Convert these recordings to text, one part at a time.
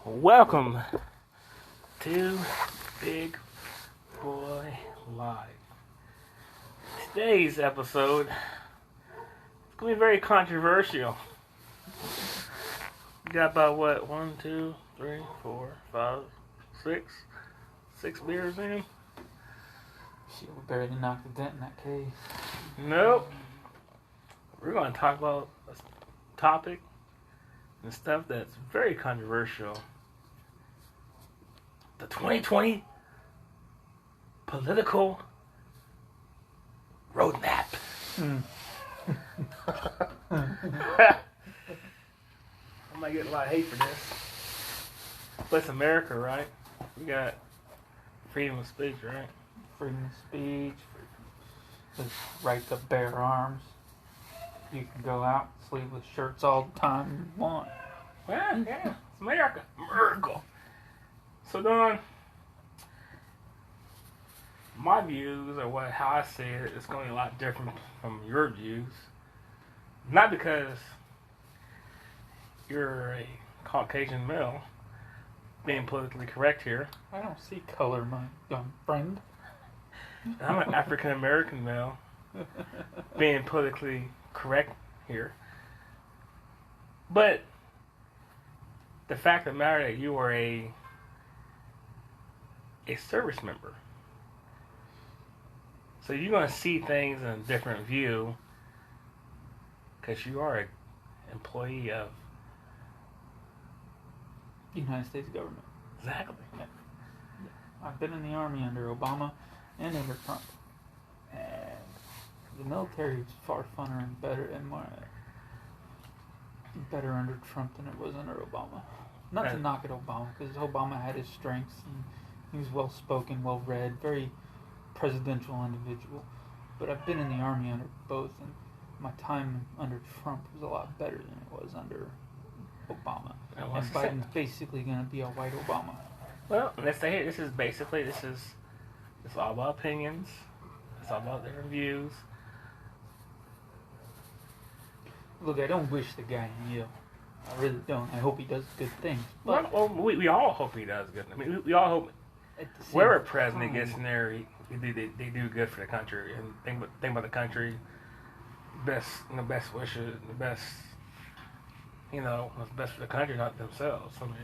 Welcome to Big Boy Live. Today's episode is going to be very controversial. We got about what? 1, 2, 3, 4, 5, 6? 6 beers in? Shit, we barely knocked a dent in that case. Nope. We're going to talk about a topic and stuff that's very controversial. The 2020 political roadmap. I might get a lot of hate for this. But it's America, right? We got freedom of speech, right? Freedom of speech, the right to bear arms. You can go out, sleeveless shirts all the time you want. Well, yeah, it's America. America. So, Don, my views or how I see it is going to be a lot different from your views. Not because you're a Caucasian male, being politically correct here. I don't see color, my young friend. I'm an African American male, being politically correct here. But the fact of the matter that you are a service member. So you're going to see things in a different view because you are an employee of the United States government. Exactly. Yeah. I've been in the Army under Obama and under Trump. And the military is far funner and better under Trump than it was under Obama. Not to knock at Obama, because Obama had his strengths and he was well-spoken, well-read, very presidential individual. But I've been in the Army under both, and my time under Trump was a lot better than it was under Obama. And Biden's basically going to be a white Obama. Well, let's say this is all about opinions. It's all about their views. Look, I don't wish the guy ill. I really don't. I hope he does good things. But well, we all hope he does good. I mean, we all hope wherever president gets in there, they do good for the country and think about the country. Best wishes, the best, what's best for the country, not themselves. I mean,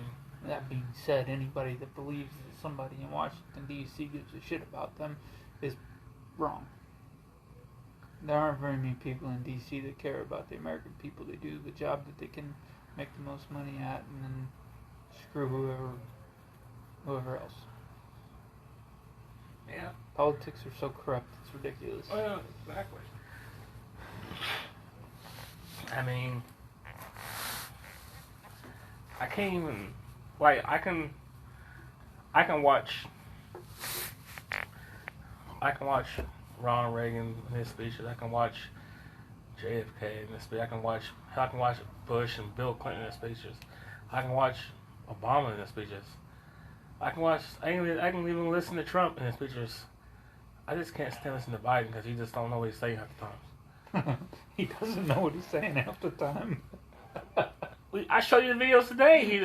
that being said, anybody that believes that somebody in Washington D.C. gives a shit about them is wrong. There aren't very many people in D.C. that care about the American people. They do the job that they can make the most money at, and then screw whoever else. Yeah. Politics are so corrupt, it's ridiculous. Oh, yeah, exactly. I mean, I can't even, I can watch Ronald Reagan in his speeches. I can watch JFK in his speech. I can watch Bush and Bill Clinton in his speeches. I can watch Obama in his speeches. I can even listen to Trump in his speeches. I just can't stand listening to Biden because he just don't know what he's saying half the time. He doesn't know what he's saying half the time. I showed you the videos today.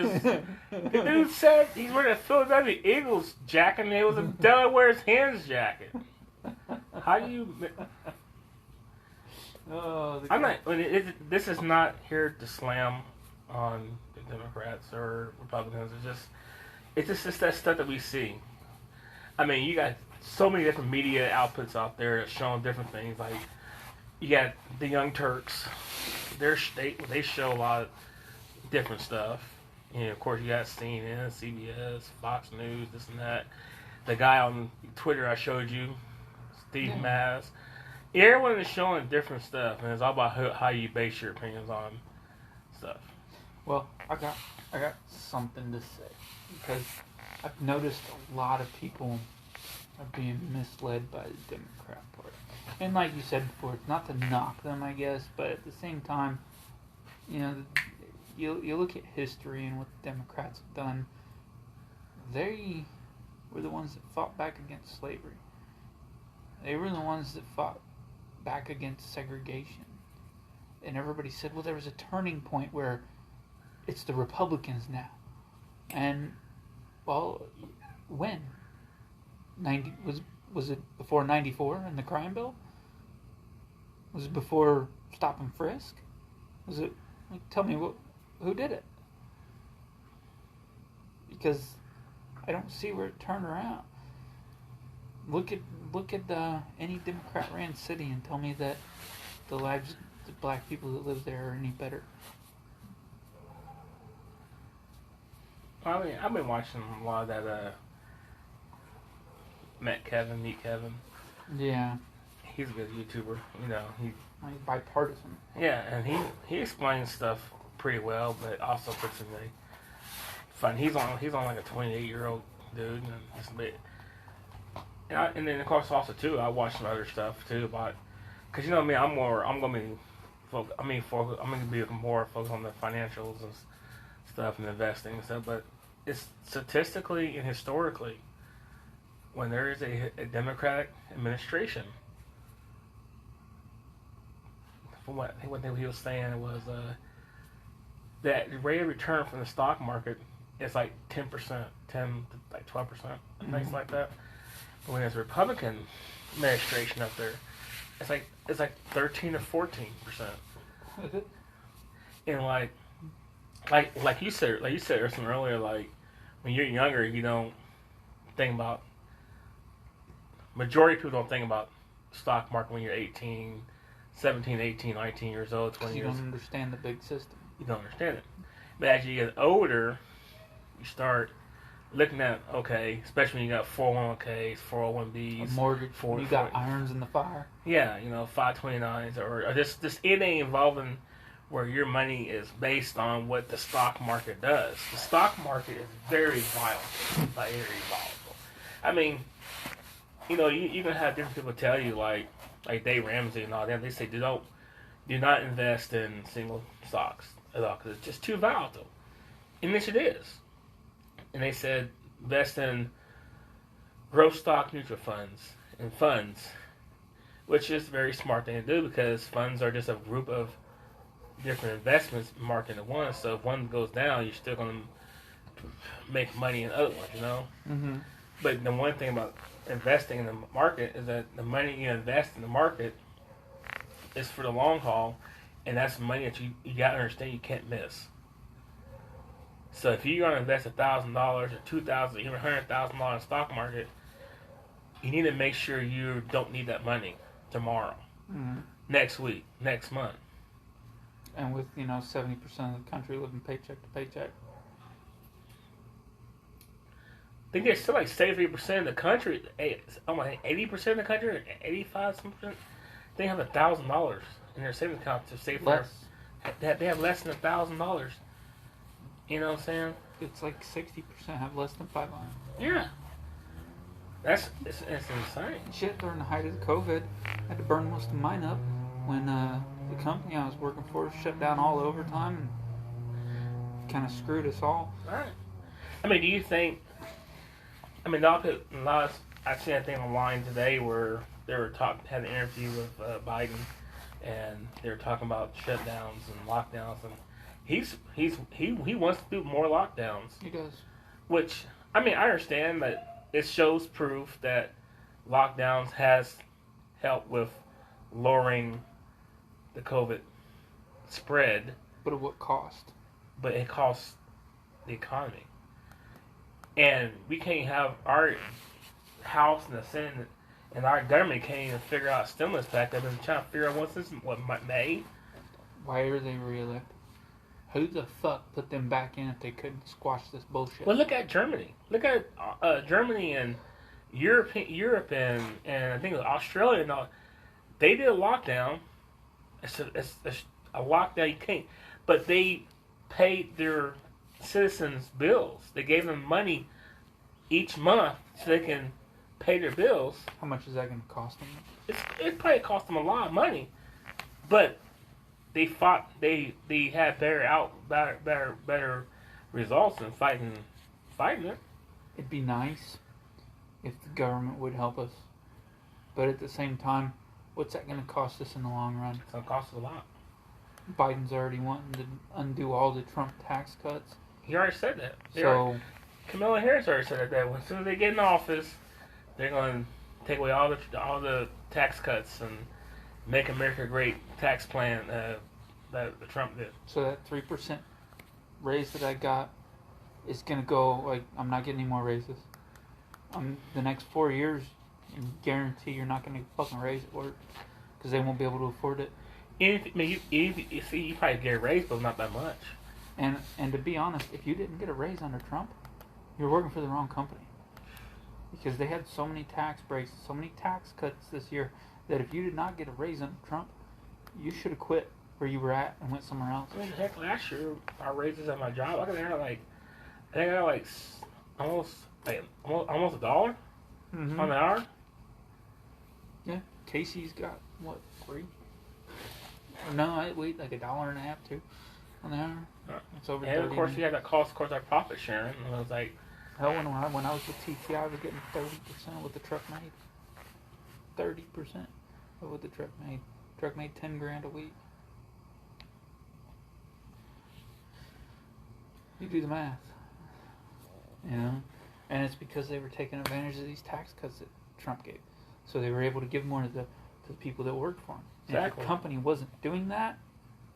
The dude said he's wearing a Philadelphia Eagles jacket and it was a Delaware's Hens jacket. How do you? I'm not. This is not here to slam on the Democrats or Republicans. It's just that stuff that we see. I mean, you got so many different media outputs out there showing different things. Like you got the Young Turks. They show a lot of different stuff. And of course, you got CNN, CBS, Fox News, this and that. The guy on Twitter I showed you, Steve Maz. Everyone is showing different stuff, and it's all about how you base your opinions on stuff. Well, I got something to say because I've noticed a lot of people are being misled by the Democrat Party. And like you said before, it's not to knock them, I guess, but at the same time, you look at history and what the Democrats have done. They were the ones that fought back against slavery. They were the ones that fought back against segregation. And everybody said, well, there was a turning point where it's the Republicans now. And, well, when? 90 was it before 94 and the crime bill? Was it before stop and frisk? Was it, like, tell me who did it? Because I don't see where it turned around. Look at any Democrat ran city and tell me that the lives of the black people that live there are any better. I mean, I've been watching a lot of that. Meet Kevin. Yeah, He's a good YouTuber. He like bipartisan. yeah, and he explains stuff pretty well, but also puts in a fun. He's on like a 28-year-old dude, and it's a bit. And then of course also too, I watch some other stuff too about, cause you know me, I'm gonna be more focused on the financials and stuff and investing and stuff. But it's statistically and historically, when there is a Democratic administration, from what he was saying was that the rate of return from the stock market is like 10%, 10 to like 12%, things like that. But when there's a Republican administration up there, it's like 13 or 14%. And like you said earlier, like when you're younger, you don't think about. Majority of people don't think about stock market when you're 18, 17, 18, 19 years old, 20 years. You don't understand the big system. You don't understand it. But as you get older, you start looking at, okay, especially when you got 401ks, 401bs. A mortgage, you got irons in the fire. Yeah, 529s or just anything involving where your money is based on what the stock market does. The stock market is very volatile, very volatile. I mean, you're going to have different people tell you, like Dave Ramsey and all that, they say do not invest in single stocks at all because it's just too volatile. And this it is. And they said invest in growth stock mutual funds and funds, which is a very smart thing to do because funds are just a group of different investments marked into one. So if one goes down, you're still going to make money in other ones, Mm-hmm. But the one thing about investing in the market is that the money you invest in the market is for the long haul, and that's money that you got to understand you can't miss. So if you're going to invest $1,000 or $2,000, even $100,000 in the stock market, you need to make sure you don't need that money tomorrow, next week, next month. And with 70% of the country living paycheck to paycheck. I think there's still like 73% of the country, almost 80% of the country, 85%, they have $1,000 in their savings account to save for. They have less than $1,000. You know what I'm saying? It's like 60% have less than 500. Yeah. It's insane. Shit, during the height of the COVID, I had to burn most of mine up when the company I was working for shut down all overtime and kind of screwed us all. Right. I mean, do you think? I mean, I seen a thing online today where they were had an interview with Biden, and they were talking about shutdowns and lockdowns, and he wants to do more lockdowns. He does. Which, I mean, I understand that it shows proof that lockdowns has helped with lowering the COVID spread. But at what cost? But it costs the economy. And we can't have our House and the Senate and our government can't even figure out a stimulus package. They've been trying to figure out what May. Why are they reelected? Who the fuck put them back in if they couldn't squash this bullshit? Well, look at Germany. Look at Germany and Europe and I think Australia and all. They did a lockdown. It's a lockdown you can't. But they paid their citizens bills. They gave them money each month so they can pay their bills. How much is that going to cost them? It probably cost them a lot of money, but they fought. They had better results in fighting it. It'd be nice if the government would help us, but at the same time, what's that going to cost us in the long run? It's going to cost us a lot. Biden's already wanting to undo all the Trump tax cuts. He already said that. Kamala Harris already said that as soon as they get in office, they're going to take away all the tax cuts and make America great tax plan that Trump did. So that 3% raise that I got is going to go, like, I'm not getting any more raises. The next 4 years, you guarantee you're not going to fucking raise at work because they won't be able to afford it. You probably get a raise, but not that much. And to be honest, if you didn't get a raise under Trump, you're working for the wrong company. Because they had so many tax breaks, so many tax cuts this year, that if you did not get a raise under Trump, you should have quit where you were at and went somewhere else. I mean, heck, last year, our raises at my job, I got like almost $1 on the hour. Yeah, Casey's got, what, 3? No, wait, like $1.50 too on the hour. It's over. And of course, you had that cost, of course, our profit sharing. And I was like, hell, when I was with TTI, I was getting 30% of what the truck made. 30% of what the truck made. Truck made $10,000 a week. You do the math, you know, and it's because they were taking advantage of these tax cuts that Trump gave, so they were able to give more to the people that worked for him. Exactly. If the company wasn't doing that,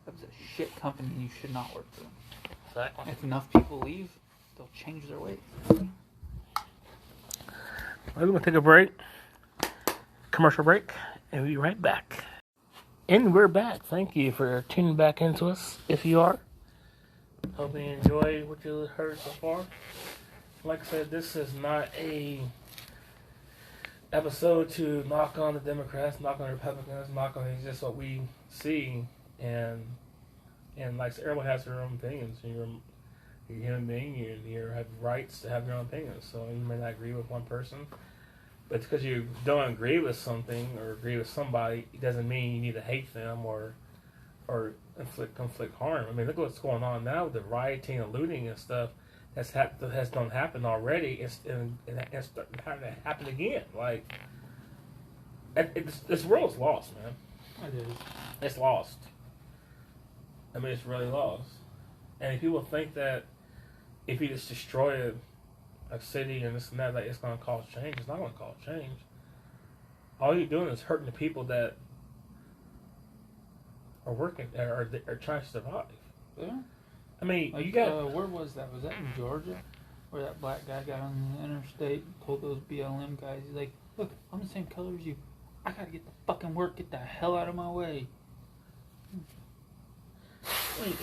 that was a shit company, and you should not work for them. Exactly. If enough people leave, they'll change their ways. We're going to take a break, commercial break, and we'll be right back. And we're back. Thank you for tuning back into us, if you are. Hope you enjoyed what you heard so far. Like I said, this is not a episode to knock on the Democrats, knock on the Republicans, knock on it's just what we see, and like I said, everyone has their own opinions. You're a human being, you have rights to have your own opinions. So you may not agree with one person, but because you don't agree with something or agree with somebody, it doesn't mean you need to hate them or inflict harm. I mean, look at what's going on now with the rioting and looting and stuff has done happened already. It's starting to happen again. Like, this world's lost, man. It is. It's lost. I mean, it's really lost. And if people think that if you just destroy a city and this and that, like it's going to cause change, it's not going to cause change. All you're doing is hurting the people that are working are trying to survive. Yeah. I mean, like, you got where was that? Was that in Georgia, where that black guy got on the interstate and told those BLM guys, he's like, "Look, I'm the same color as you. I gotta get the fucking work. Get the hell out of my way."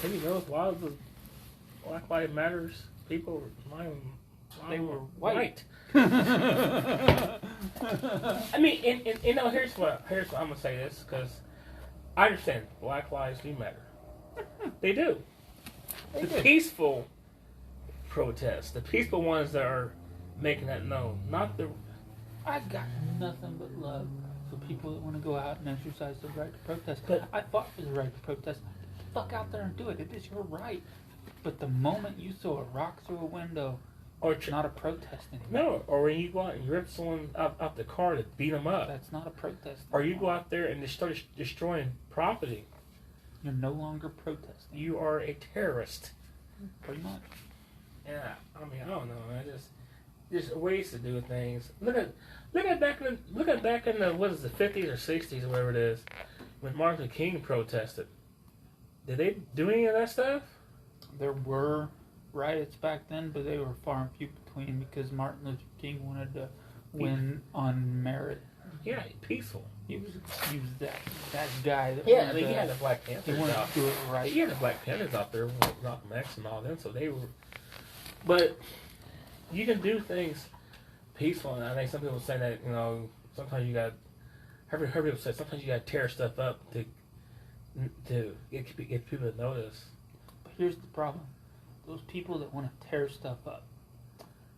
Have you noticed a lot of the Black Lives Matters people they were white. I mean, and you know, here's what I'm gonna say this because I understand Black lives do matter. They do. Peaceful protests, the peaceful ones that are making that known, not the. I got nothing but love for people that want to go out and exercise their right to protest. But I fought for the right to protest. Get the fuck out there and do it. It is your right. But the moment you throw a rock through a window, it's not a protest anymore. No, or when you go out and you rip someone out the car to beat them up. That's not a protest anymore. Or you go out there and start destroying property. You're no longer protesting. You are a terrorist. Pretty much. Yeah, I mean, I don't know, man. There's ways to do things. Look at back in the what is the 50s or 60s or whatever it is, when Martin Luther King protested. Did they do any of that stuff? There were riots back then, but they were far and few between because Martin Luther King wanted to win on merit. Yeah, peaceful. He was that guy that he had the Black Panthers. He wanted to do it right. He had the Black Panthers out there with Malcolm X and all them, so they were. But you can do things peaceful, and I think some people say that sometimes you got. Heard people say sometimes you got to tear stuff up to get people to notice. But here's the problem: those people that want to tear stuff up,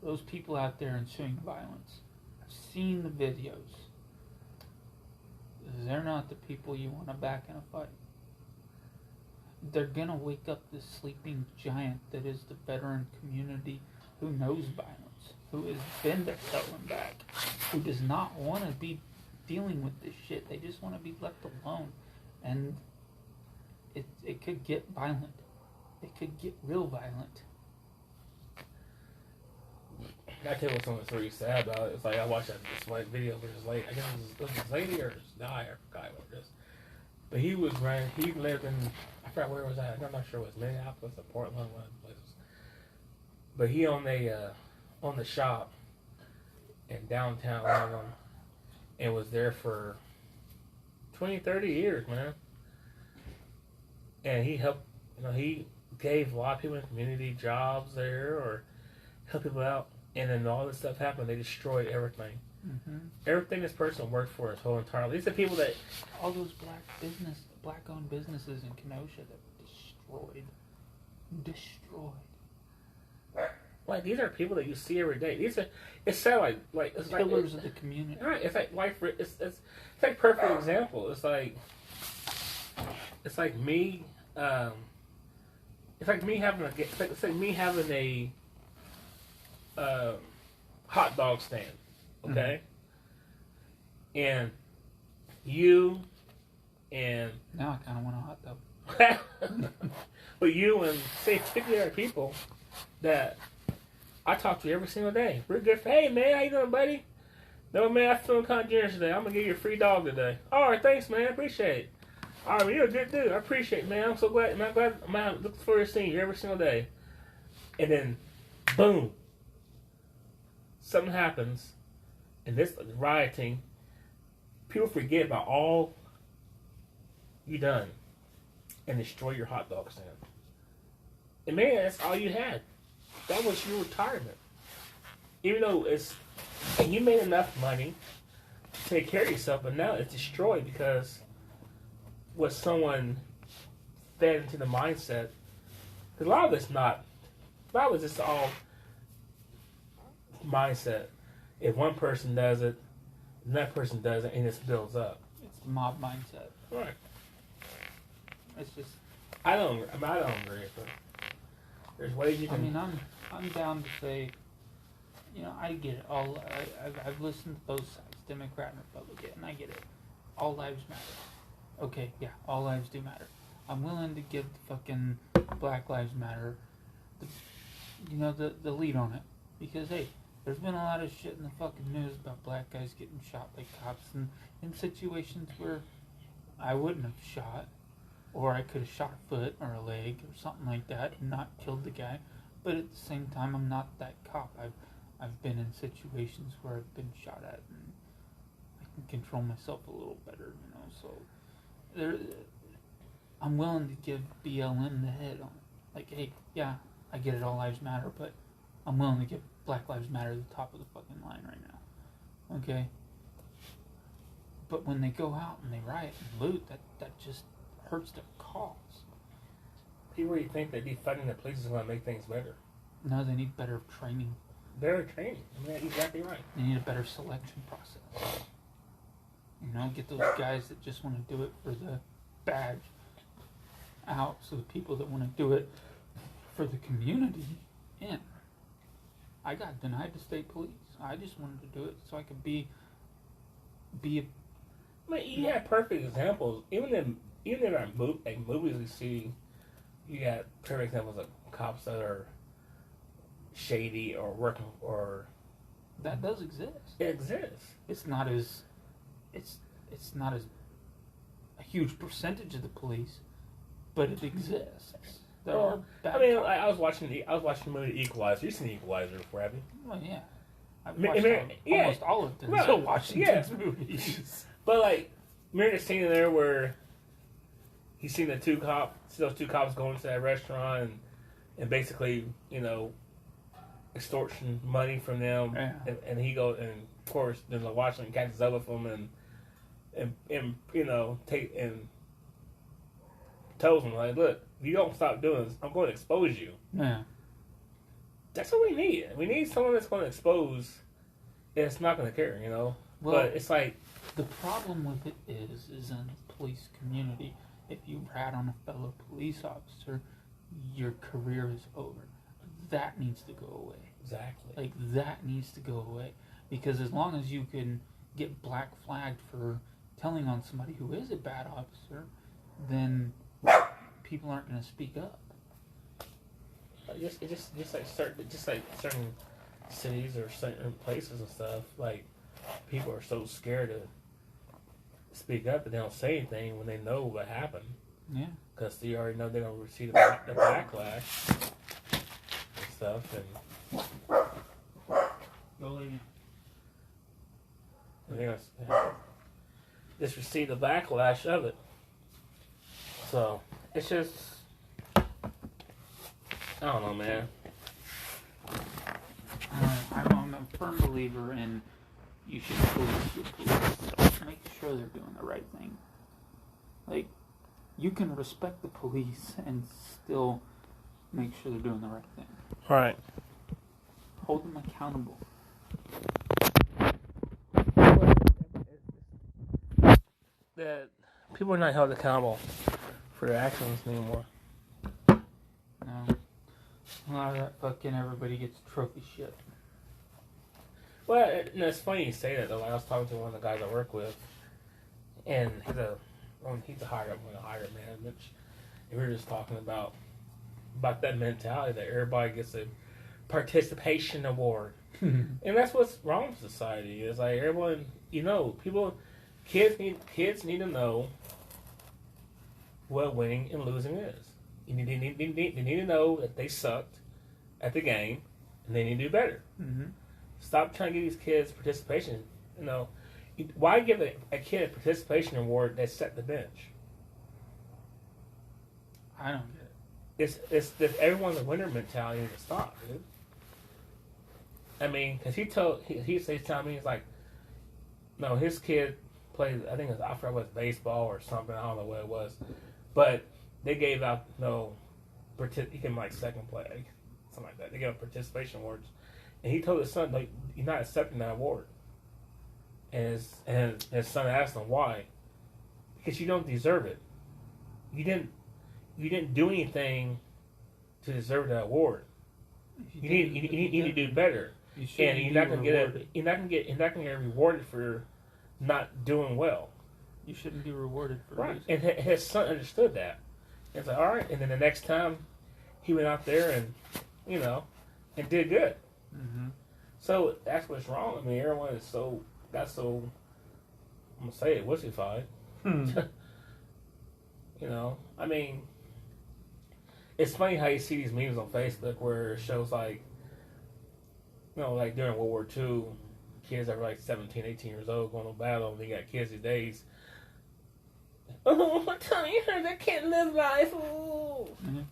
those people out there ensuing violence. I've seen the videos. They're not the people you want to back in a fight. They're going to wake up this sleeping giant that is the veteran community who knows violence, who has been to hell and back, who does not want to be dealing with this shit. They just want to be left alone. And it could get violent. It could get real violent. I tell you what someone's really sad about it. It's like I watched this like video where this lady, I guess it was this lady or this guy, I forgot what it is. But he was running. He lived in, I forgot where it was at. I'm not sure it was Minneapolis or Portland, one of the places. But he owned the shop in downtown London, and was there for 20, 30 years, man. And he helped. He gave a lot of people in the community jobs there, or helped people out. And then all this stuff happened. They destroyed everything. Mm-hmm. Everything this person worked for his whole entire life. These are people that... All those black-owned businesses in Kenosha that were destroyed. Like, these are people that you see every day. These are... It's sad, it's pillars of the community. Right. It's like life... It's like perfect example. It's like me... it's like me having a... It's like me having a... hot dog stand, okay? Mm-hmm. And you and... Now I kind of want a hot dog. But you and, say, 50 other people that I talk to every single day. We're good for, hey, man, how you doing, buddy? No, man, I'm feeling kind of generous today. I'm going to give you a free dog today. All right, thanks, man. I appreciate it. All right, well, you're a good dude. I appreciate it, man. I'm so glad. I'm looking forward to seeing you every single day. And then, boom. Something happens, and this rioting, people forget about all you done and destroy your hot dog stand. And man, that's all you had. That was your retirement. Even though and you made enough money to take care of yourself, but now it's destroyed because what someone fed into the mindset. Because a lot of it's just all mindset. If one person does it, another person does it, and it builds up. It's mob mindset. Right. It's just... I don't agree, but there's ways you can... I mean, I'm down to say, I get it. I've listened to both sides, Democrat and Republican, and I get it. All lives matter. Okay, yeah, all lives do matter. I'm willing to give the fucking Black Lives Matter the lead on it. Because, hey, there's been a lot of shit in the fucking news about black guys getting shot by cops and in situations where I wouldn't have shot, or I could have shot a foot or a leg or something like that and not killed the guy. But at the same time, I'm not that cop. I've been in situations where I've been shot at, and I can control myself a little better, So I'm willing to give BLM the head on it. Like, hey, yeah, I get it, all lives matter, but I'm willing to give Black Lives Matter the top of the fucking line right now. Okay? But when they go out and they riot and loot, that just hurts their cause. People really think that defunding the police is going to make things better. No, they need better training. Better training. I mean, that's exactly right. They need a better selection process. Get those guys that just want to do it for the badge out, so the people that want to do it for the community in. I got denied the state police. I just wanted to do it so I could be a... I mean, you have perfect examples. Even in our movies we see, you got perfect examples of cops that are shady or working or... That does exist. It exists. It's not as a huge percentage of the police, but it exists. I was watching the movie Equalizer. You've seen Equalizer before, have you? Well, yeah. I've watched almost all of Denzel Washington's movies. But remember the scene there where he's seen those two cops going to that restaurant and basically, extortion money from them, yeah. and he goes, and of course Denzel Washington catches up with them and tells them, like, look, if you don't stop doing this, I'm going to expose you. Yeah. That's what we need. We need someone that's going to expose, and it's not going to care, Well, but it's like... The problem with it is in the police community, if you rat on a fellow police officer, your career is over. That needs to go away. Exactly. That needs to go away. Because as long as you can get black flagged for telling on somebody who is a bad officer, then people aren't going to speak up. Just like certain cities or certain places and stuff, like people are so scared to speak up that they don't say anything when they know what happened. Yeah. Because they already know they're going to receive the backlash and stuff. And Go lady. they're going to just receive the backlash of it. So, it's just, I don't know, man. I'm a firm believer in you should police your police. Make sure they're doing the right thing. Like, you can respect the police and still make sure they're doing the right thing. Right. Hold them accountable. That people are not held accountable for their actions anymore. No. A lot of that fucking everybody gets trophy shit. Well, it's funny you say that though. Like, I was talking to one of the guys I work with, and he's a higher management, and we were just talking about that mentality that everybody gets a participation award, and that's what's wrong with society. Is like everyone, kids need to know what winning and losing is. They need to know that they sucked at the game, and they need to do better. Mm-hmm. Stop trying to give these kids participation. Why give a kid a participation award that set the bench? I don't get it. It's everyone's a winner mentality to stop, dude. I mean, because he's telling me, he's like, no, his kid played, I think I forgot what it was, baseball or something, I don't know what it was, but they gave out he came like second place, something like that. They gave out participation awards, and he told his son, like, you're not accepting that award. And his son asked him why, because you don't deserve it. You didn't do anything to deserve that award. You need to do better. And you're not gonna get rewarded for not doing well. You shouldn't be rewarded for right. losing. And his son understood that. It's like, all right. And then the next time, he went out there and and did good. Mm-hmm. So that's what's wrong. I mean, everyone is so I'm gonna say it, wussified. I mean, it's funny how you see these memes on Facebook where it shows like during World War II, kids that were like 17, 18 years old going to battle, and they got kids these days. Oh, I'm telling you, they can't live life. Mm-hmm.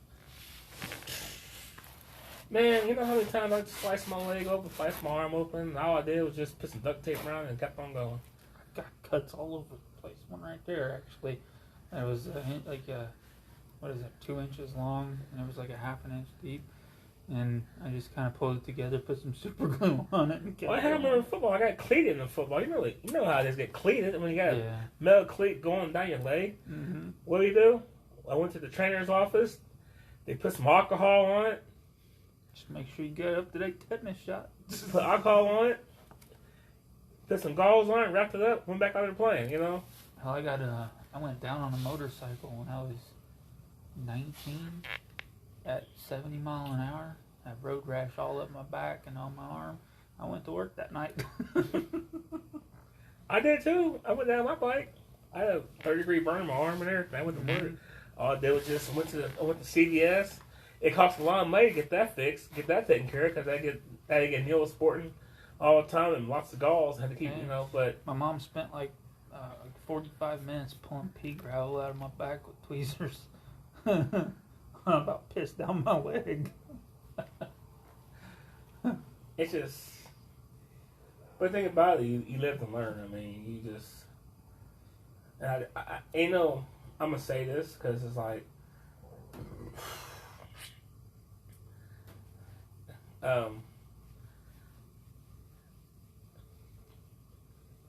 Man, you know how many times I just sliced my leg open, sliced my arm open, and all I did was just put some duct tape around it and kept on going. I got cuts all over the place. One right there, actually. It was like 2 inches long, and it was like a half an inch deep. And I just kind of pulled it together, put some super glue on it, and kept I remember in football, I got cleated in football. You know how it is, get cleated when you got a metal cleat going down your leg. Mm-hmm. What do? I went to the trainer's office. They put some alcohol on it. Just make sure you get up to that tetanus shot. Put alcohol on it. Put some gauze on it, wrapped it up, went back out of the plane, Hell, I went down on a motorcycle when I was 19 at 70 miles an hour. I had road rash all up my back and on my arm. I went to work that night. I did too. I went down on my bike. I had a 30-degree burn on my arm and everything. I went to work. All I did was just went to CVS. It cost a lot of money to get that fixed, get that taken care of, because I had to get Neosportin all the time and lots of gauze. I had to keep, but... My mom spent like 45 minutes pulling pea gravel out of my back with tweezers. I'm about pissed down my leg. It's just... But the thing about it, you live to learn. I mean, you just... And I'm going to say this, because it's like...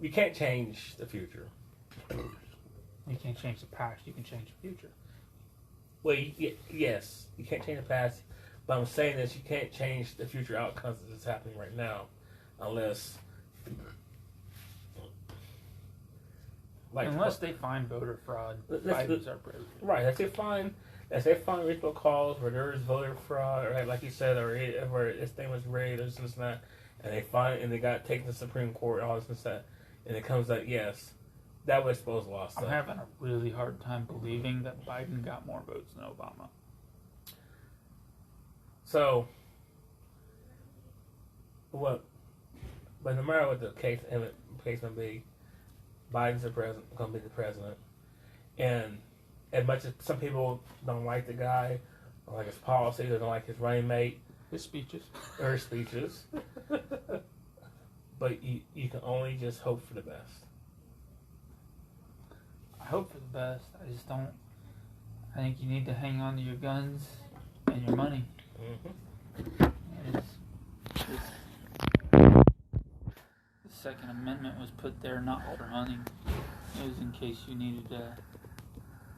you can't change the future. You can't change the past, you can change the future. Well, yes, you can't change the past, but I'm saying this, you can't change the future outcomes that's happening right now, unless they find voter fraud, Biden's our president. Right, let's say As they find reasonable cause where there is voter fraud, or like you said, or where this thing was rigged, or this and that, and they find it and they got taken to the Supreme Court, all this and that, and it comes out, yes, that would expose a lot of stuff. I'm having a really hard time believing that Biden got more votes than Obama. So, what? But no matter what the case may be, Biden's going to be the president, and as much as some people don't like the guy, or like his policies, or don't like his running mate, His speeches. or his speeches, but you can only just hope for the best. I hope for the best. I just don't. I think you need to hang on to your guns and your money. Mm-hmm. The Second Amendment was put there not for hunting. It was in case you needed to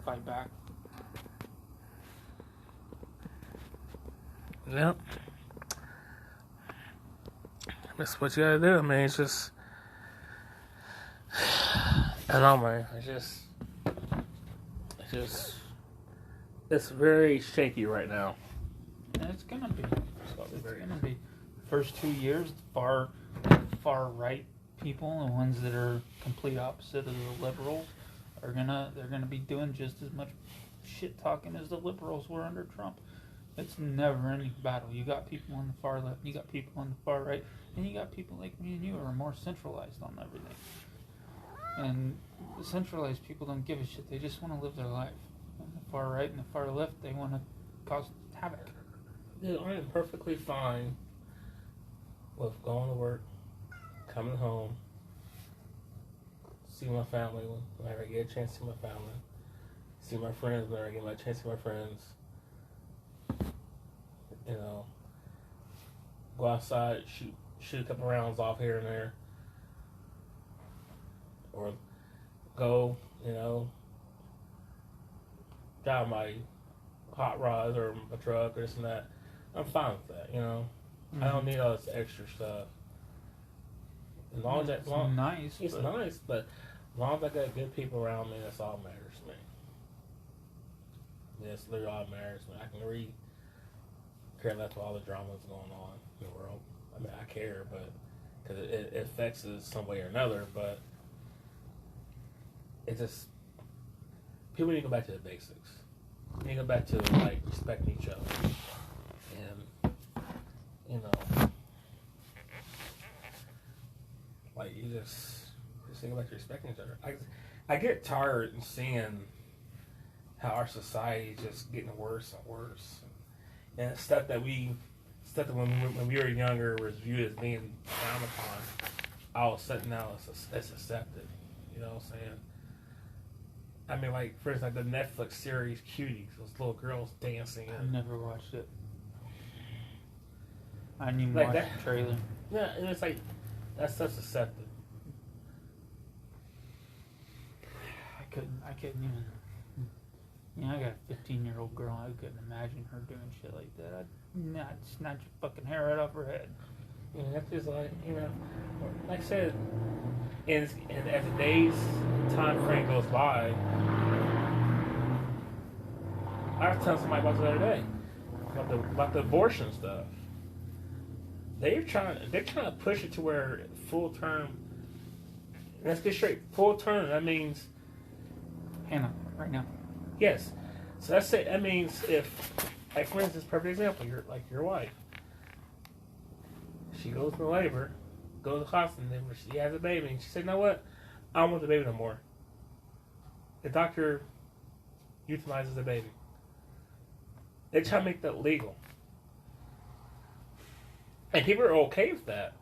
fight back. Yep. That's what you gotta do. I mean, it's just, I don't know, man. It's very shaky right now. And it's gonna be. It's gonna be. The first 2 years, far right people, the ones that are complete opposite of the liberals, they're gonna be doing just as much shit talking as the liberals were under Trump. It's never ending battle. You got people on the far left, you got people on the far right, and you got people like me and you who are more centralized on everything. And the centralized people don't give a shit. They just want to live their life. And the far right and the far left, they want to cause havoc. Dude, I am perfectly fine with going to work, coming home, see my family whenever I get a chance to see my family, see my friends whenever I get my chance to see my friends. You know, go outside, shoot a couple rounds off here and there, or go, drive my hot rod or my truck or this and that. I'm fine with that, Mm-hmm. I don't need all this extra stuff. As long as it's nice. It's nice, but as long as I got good people around me, that's all that matters to me. That's literally all that matters to me. I can really care less about all the dramas going on in the world. I mean, I care, but because it affects us some way or another, but it just, people need to go back to the basics. You need to go back to, like, respecting each other. And, like, you just need to go back to respecting each other. I get tired of seeing how our society is just getting worse and worse. And it's stuff that when we were younger was viewed as being frowned upon, all of a sudden now it's accepted. You know what I'm saying? I mean, like, for instance, like the Netflix series Cuties, those little girls dancing. I never watched it. I didn't even like watch that, the trailer. Yeah, and it's like, that's such accepted. I couldn't even. I got a 15-year-old girl. I couldn't imagine her doing shit like that. I'd snatch your fucking hair right off her head. Yeah, that's just like, like I said, and as the days, time frame goes by, I was telling somebody about the other day about the abortion stuff. They're trying to push it to where full term. Let's get straight. Full term. That means, Hannah, right now. Yes. So that's it. That means if, like, for instance, perfect example, your wife. She goes to labor, goes to the hospital, and she has a baby, and she said, "You know what? I don't want the baby no more." The doctor euthanizes the baby. They try to make that legal, and people are okay with that.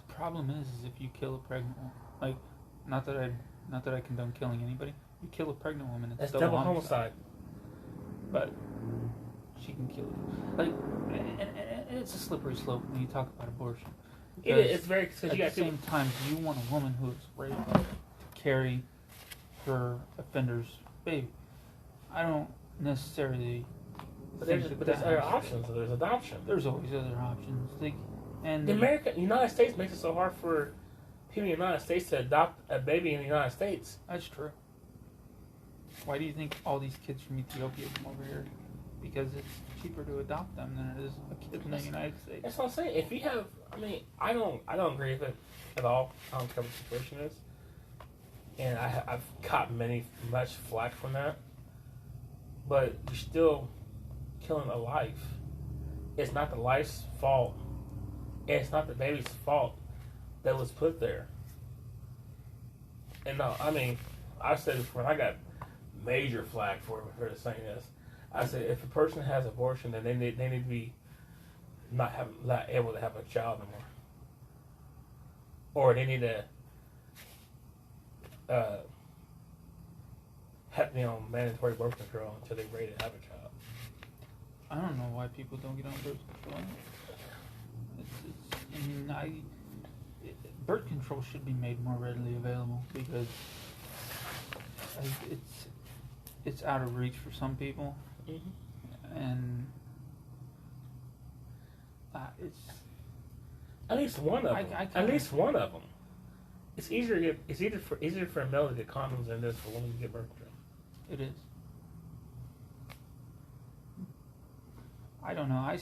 The problem is if you kill a pregnant woman, like, not that I condone killing anybody. You kill a pregnant woman, it's That's still double homicide. But she can kill you. Like, and it's a slippery slope when you talk about abortion. It's very. At the same time, do you want a woman who is raped to carry her offender's baby? I don't necessarily. But there's other options. There's adoption. There's always other options. And the United States makes it so hard for people in the United States to adopt a baby in the United States. That's true. Why do you think all these kids from Ethiopia come over here? Because it's cheaper to adopt them than it is a kid in the United States. That's what I'm saying. If you have, I mean, I don't agree with it at all. I don't care what the situation is, and I've caught much flack from that. But you're still killing a life. It's not the life's fault. It's not the baby's fault that was put there. And no, I mean, I said when I got major flack for saying this. I said if a person has abortion, then they need to be not able to have a child anymore, or they need to have mandatory birth control until they're ready to have a child. I don't know why people don't get on birth control. Birth control should be made more readily available because it's out of reach for some people, and it's at least one of them. At least one of them. It's easier for a male to get condoms than it is for women to get birth control. It is. I don't know. I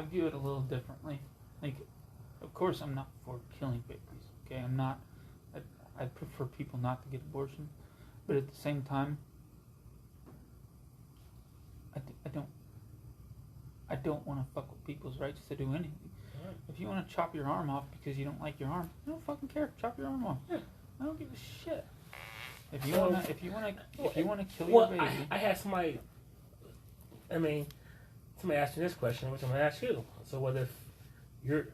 view it a little differently. Like, of course, I'm not for killing babies. Okay, I'm not. I prefer people not to get abortion, but at the same time, I don't want to fuck with people's rights to do anything. Right. If you want to chop your arm off because you don't like your arm, I don't fucking care. Chop your arm off. Yeah. I don't give a shit. If you want to kill your baby, I had somebody. I mean, somebody asked me this question, which I'm gonna ask you. So, what if you're?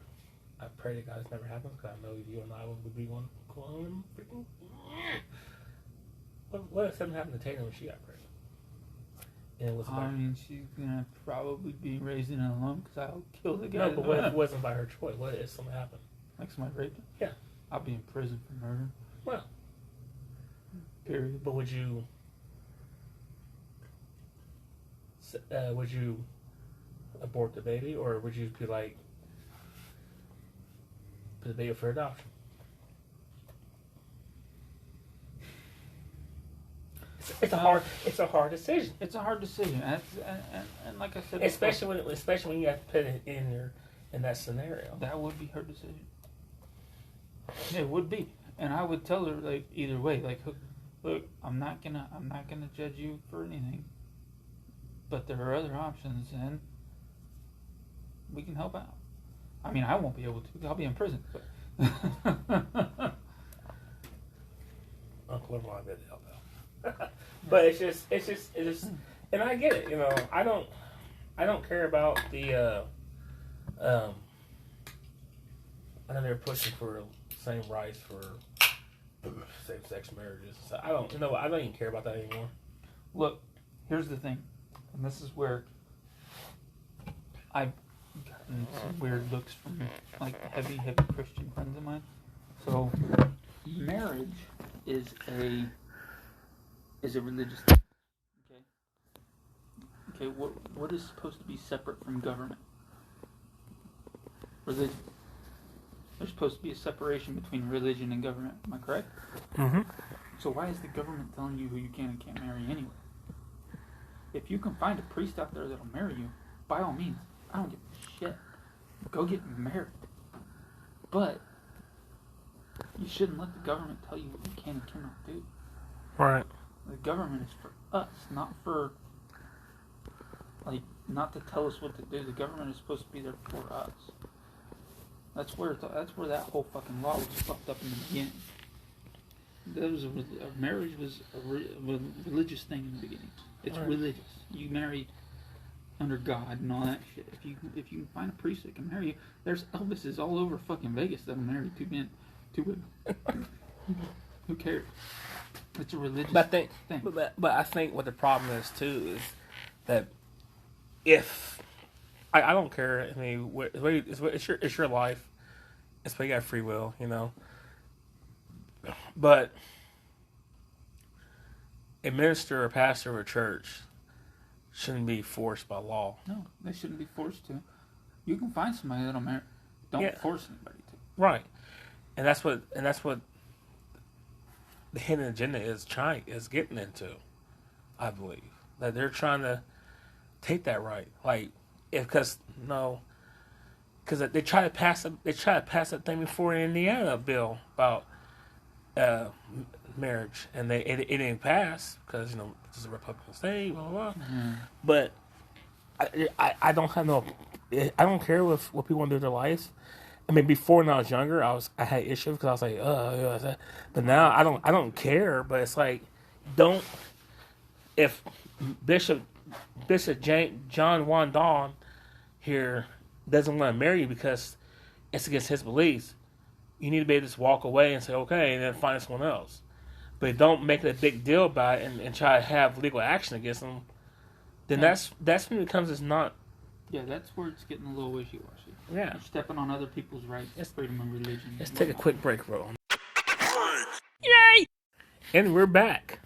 I pray to God this never happens because I know you and I would be one clone freaking. What if something happened to Taylor when she got pregnant? And it was she's gonna probably be raising it alone because I'll kill the guy. No, but what if it wasn't by her choice? What if something happened? Like somebody raped her? Yeah. I'll be in prison for murder. Well. Period. But would you abort the baby, or would you be like put the baby for adoption? It's a hard decision. It's a hard decision, and like I said, especially when you have to put it in that scenario. That would be her decision. It would be, and I would tell her like either way, like, look, I'm not gonna judge you for anything, but there are other options, and we can help out. I mean, I won't be able to. I'll be in prison, but Uncle Lamar did help out. But it's just, and I get it. You know, I don't care about the. I know they're pushing for same rights for same-sex marriages. So I don't even care about that anymore. Look, here's the thing, and this is where I've gotten some weird looks from like heavy Christian friends of mine. So, marriage is a religious thing. Okay. What is supposed to be separate from government? Religion. There's supposed to be a separation between religion and government. Am I correct? Mm-hmm. So why is the government telling you who you can and can't marry anyway? If you can find a priest out there that'll marry you, by all means, I don't give a shit. Go get married. But you shouldn't let the government tell you what you can and cannot do. Right. The government is for us, not for, like, not to tell us what to do. The government is supposed to be there for us. That's where that whole fucking law was fucked up in the beginning. Marriage was a religious thing in the beginning. It's right. Religious. You married under God and all that shit. If you can find a priest that can marry you, there's Elvises all over fucking Vegas that'll marry two women. Who cares? It's a religious thing. But I think what the problem is too is that if I don't care. I mean, it's your life. It's why you got free will, you know. But a minister or pastor of a church shouldn't be forced by law. No, they shouldn't be forced to. You can find somebody that'll marry. Don't force anybody to. Right, and that's what the hidden agenda is getting into. I believe that they're trying to take that right. Like, because they try to pass that thing before in Indiana bill about uh, marriage, and it didn't pass because this is a Republican state, blah blah blah. Mm-hmm. But I don't have no, I don't care what people want to do with their lives. I mean, before when I was younger, I had issues because I was like, but now I don't care. But it's like, don't if Bishop John Juan Don here doesn't want to marry you because it's against his beliefs, you need to be able to just walk away and say okay, and then find someone else. But don't make it a big deal about it and try to have legal action against them. Then that's when it becomes as not. Yeah, that's where it's getting a little wishy-washy. Yeah. You're stepping on other people's rights, freedom of religion. Let's take a quick break, bro. Yay! And we're back.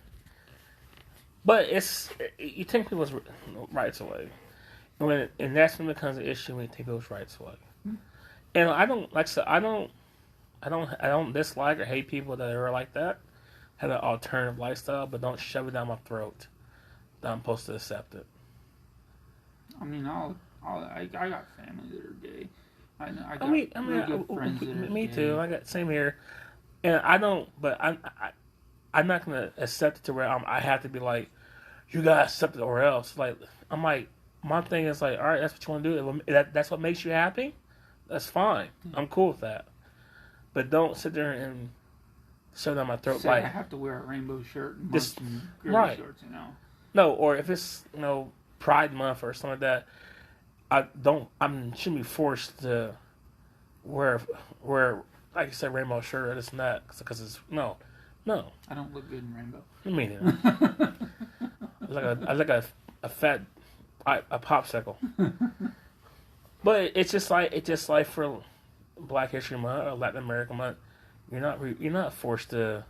But you take people's rights away, and that's when it becomes an issue when you take people's rights away. Mm-hmm. And I don't like I said, I don't dislike or hate people that are like that, have an alternative lifestyle, but don't shove it down my throat that I'm supposed to accept it. I mean, I got family that are gay. I got really good friends that are me gay. too. I got same here, and I don't. But I'm not gonna accept it to where I have to be like, you gotta accept it or else. Like I'm like, my thing is like, all right, that's what you want to do. That's what makes you happy. That's fine. Yeah. I'm cool with that. But don't sit there and shove down my throat Say like I have to wear a rainbow shirt and this, girly right. shorts, No, or if it's Pride Month or something like that, I shouldn't be forced to wear like you said rainbow shirt or this and that because it's no. I don't look good in rainbow. Me neither. I look like a fat a popsicle. But it's just like for Black History Month or Latin American Month, you're not forced to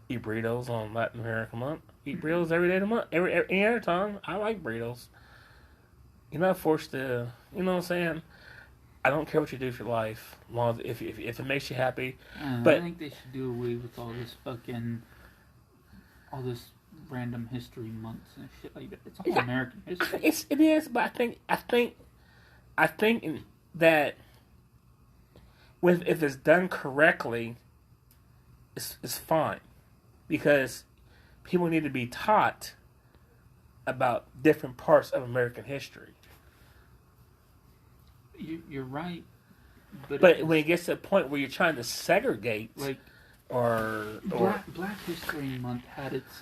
eat burritos on Latin American Month. Eat burritos every day of the month. Any other time, I like burritos. You're not forced to. You know what I'm saying? I don't care what you do with your life, long as if it makes you happy. But I think they should do away with all this random history months and shit like that. It's all American history. It is, but I think that if it's done correctly, it's fine, because people need to be taught about different parts of American history. You're right, but when it gets to a point where you're trying to segregate, like, or Black History Month had its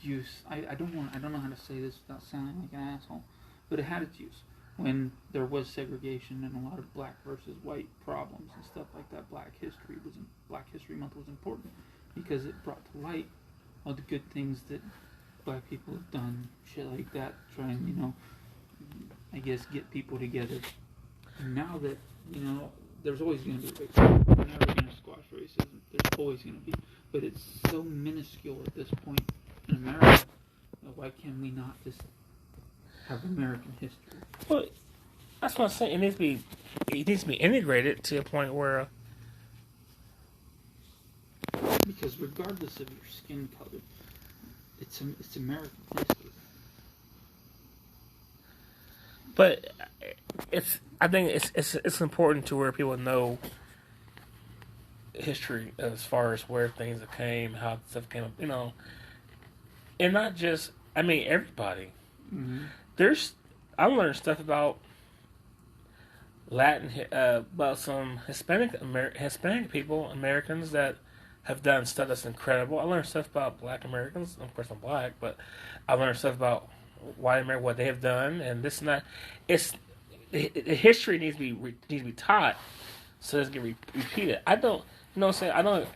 use. I don't know how to say this without sounding like an asshole, but it had its use when there was segregation and a lot of black versus white problems and stuff like that. Black History Month was important because it brought to light all the good things that black people have done, shit like that, trying, I guess, get people together. And now that, there's always going to be racism. We're never going to squash racism. There's always going to be. But it's so minuscule at this point in America. Why can we not just have American history? Well, that's what I'm saying. It needs to be integrated to a point where... Because regardless of your skin color, it's American history. But I think it's important to where people know history as far as where things came, how stuff came up, and not just, everybody. Mm-hmm. I learned stuff about about some Hispanic people, Americans that have done stuff that's incredible. I learned stuff about Black Americans. Of course, I'm Black, but I learned stuff about white America, what they have done, and this and that. The history needs to be taught so it doesn't get repeated. I don't, I don't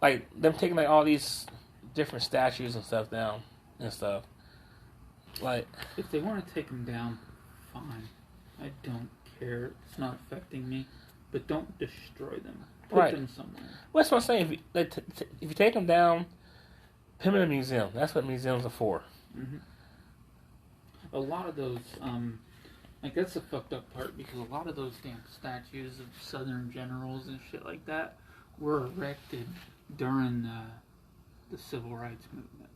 like them taking like all these different statues and stuff down and stuff. Like, if they want to take them down, fine. I don't care. It's not affecting me. But don't destroy them. Put them somewhere. Well, that's what I'm saying. If you take them down, put them in a museum. That's what museums are for. Mm-hmm. A lot of those, that's the fucked up part, because a lot of those damn statues of Southern generals and shit like that were erected during the civil rights movement.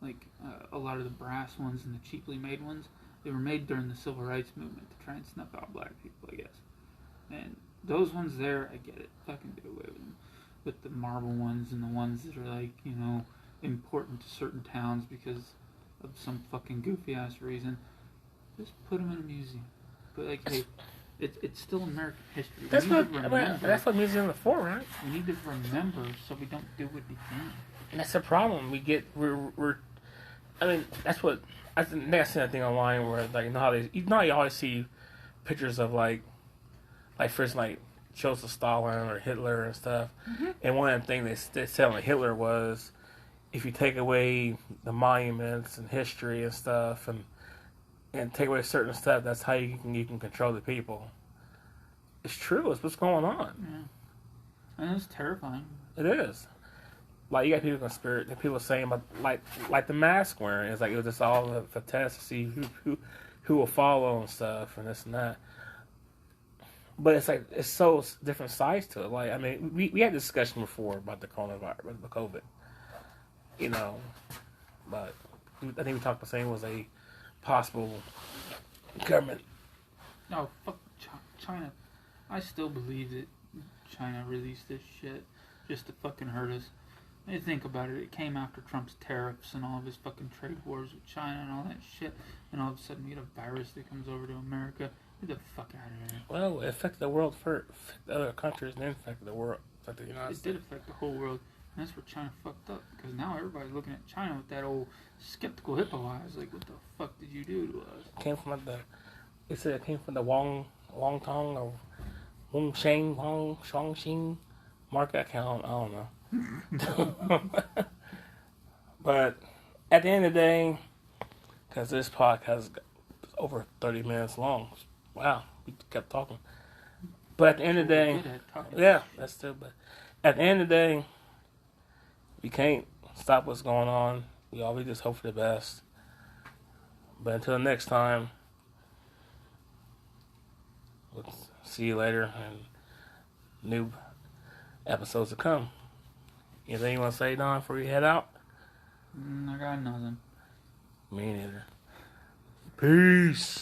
Like a lot of the brass ones and the cheaply made ones, they were made during the civil rights movement to try and snuff out black people, I guess. And those ones there, I get it. Fucking do away with them. But the marble ones and the ones that are like, important to certain towns because of some fucking goofy ass reason, just put them in a museum. But like, hey, it's still American history. That's what museums are for, right? We need to remember so we don't do it again. And that's the problem. That's the next thing online where like how you always see pictures of like for instance like Joseph Stalin or Hitler and stuff. Mm-hmm. And one of the things they said on Hitler was if you take away the monuments and history and stuff and take away certain stuff, that's how you can control the people. It's true. It's what's going on. Yeah. And it's terrifying. It is. Like, you got people people saying about, like the mask wearing. It's like it was just all a test to see who will follow and stuff and this and that. But it's like, it's so different sides to it. Like, I mean, we had a discussion before about the coronavirus, the COVID. But I think we talked about saying it was a possible government. No, fuck China. I still believe that China released this shit just to fucking hurt us. I mean, think about it. It came after Trump's tariffs and all of his fucking trade wars with China and all that shit. And all of a sudden we get a virus that comes over to America. Get the fuck out of here. Well, it affected the world first. Affected other countries and then affected the world. Affected the United States. It did affect the whole world. And that's where China fucked up. Because now everybody's looking at China with that old skeptical hippo eyes. Like, what the fuck did you do to us? It said it came from the Wong Tong or Wong Shangxing market account. I don't know. But at the end of the day, because this podcast is over 30 minutes long. Wow, we kept talking. But at the end of the day, yeah, that's still. But at the end of the day, we can't stop what's going on. We always just hope for the best. But until next time, we'll see you later and new episodes to come. Anything you want to say, Don, before you head out? I got nothing. Me neither. Peace.